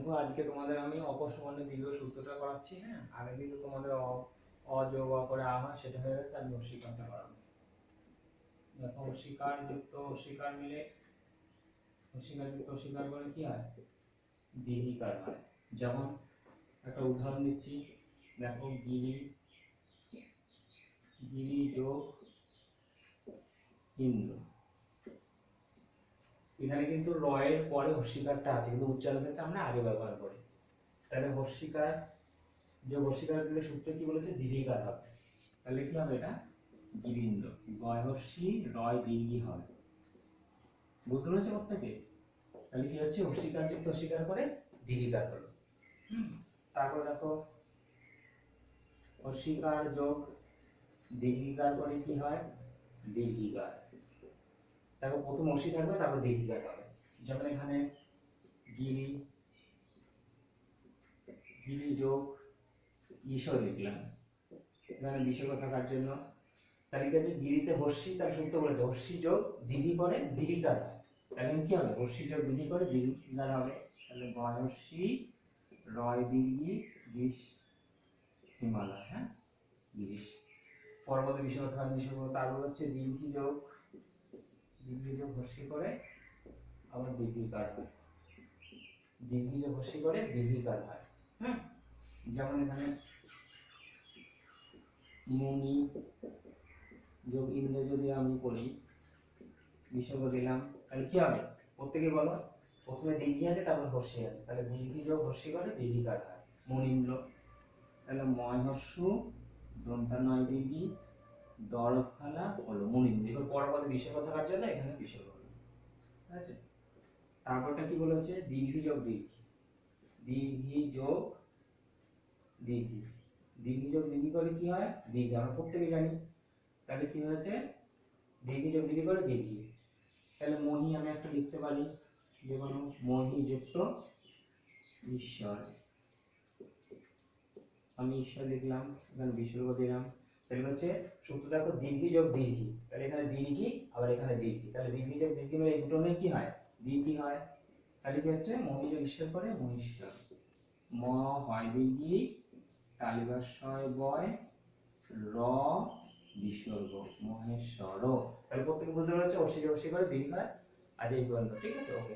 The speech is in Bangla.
দেখো আজকে তোমাদের আমি অপসমান্য দীর্ঘ সূত্রটা করাচ্ছি। হ্যাঁ, আগে কিন্তু তোমাদের অ যোগ অ করে আ হয় সেটা হয়ে গেছে। আমি অস্বীকারটা করাবো। দেখো অস্বীকার যুক্ত অস্বীকার মিলে অস্বীকার যুক্ত অস্বীকার করে কি হয়? দীর্ঘিকার হয়। যেমন একটা উদাহরণ দিচ্ছি, দেখো গিরি গিরি যোগ ইন্দ্র। এখানে কিন্তু র এর পরে অস্বীকারটা আছে, কিন্তু উচ্চারণ ক্ষেত্রে আমরা আগে ব্যবহার করি। তাহলে অস্বীকার যে অস্বীকার দিলে সূত্র কি বলেছে? দীর্ঘিকার হবে। তাহলে কি হবে? এটা গিরিন্দ্র, গয়হর্ষি রয় দীর্ঘি হবে। বুঝতে পেরেছো প্রত্যেকে? তাহলে কি হচ্ছে? অস্বীকার যুক্ত অস্বীকার করে দীর্ঘিকার হলো। তারপর দেখো অস্বীকার যোগ দীর্ঘিকার করে কি হয়? দীর্ঘিকার। দেখো প্রথম অস্বীকার হবে, তারপর দীর্ঘিকার হবে। যেমন এখানে গিরি গিরি যোগ ঈশ্বর লিখলাম, এখানে বিসর্গ থাকার জন্য। তাহলে কি আছে? গিরিতে হর্ষি, তার সূত্র বলেছে হর্ষি যোগ দীর্ঘি করে দীর্ঘিকার হয়। তাহলে কি হবে? হর্ষি যোগ দীর্ঘি করে দীর্ঘিকার হবে। তাহলে গয়হর্ষি রয় দীর্ঘি গ্রীষ হিমালয়। হ্যাঁ, গ্রীষ। পরবর্তী বিসর্গ থাকার বিসর্গ, তারপর হচ্ছে দীর্ঘি যোগ হর্ষি করে আবার দীর্ঘিকার হয়। দীর্ঘি যোগ হর্ষি করে দীর্ঘিকার হয়। হ্যাঁ, যেমন এখানে মুনি যোগ ইন্দ্র যদি আমি করি, বিসর্গ দিলাম, তাহলে কি হবে? প্রত্যেকে বলো। প্রথমে দীর্ঘি আছে, তারপর হর্ষি আছে, তাহলে দীর্ঘি যোগ হর্ষি করে দীর্ঘিকার হয়। মুনীন্দ্র। তাহলে ময় হর্ষু দন্তানয় দীর্ঘি দরফালা হলো মুনীন্দ্র। এবার পরবর্তী বিসর্গ থাকার জন্য এখানে বিসর্গ হলো। ঠিক আছে? তারপরটা কি বলেছে? দীর্ঘি যোগ দীর্ঘি, দীর্ঘি যোগ দীর্ঘি, দীর্ঘি যোগ দীর্ঘি করে কি হয়? দীর্ঘি। আমরা প্রত্যেকে জানি। তাহলে কি হয়েছে? দীর্ঘি যোগ দীর্ঘি করে দীর্ঘি। তাহলে মহি আমি একটা লিখতে পারি, যে কোনো মহি যুক্ত ঈশ্বর। আমি ঈশ্বর লিখলাম, এখানে বিসর্গ দিলাম। তাহলে হচ্ছে সূত্র দেখো দীর্ঘি যোগ দীর্ঘি, তাহলে এখানে দীর্ঘি আবার এখানে দীর্ঘি, তাহলে দীর্ঘি যোগ দীর্ঘি মিলে এই দুটো মিলে কি হয়? দীর্ঘি হয়। তাহলে কি হচ্ছে? মহি যোগ ঈশ্বর করে মহিশ্বর। ম হয় দীর্ঘি, তালিবাশয় বয়, র বিসর্গ মহেশ্বর। তাহলে প্রত্যেকে বুঝতে পারছে অস্বীকার অস্বীকার দীর্ঘ হয়। আজ এই পর্যন্ত। ঠিক আছে? ওকে।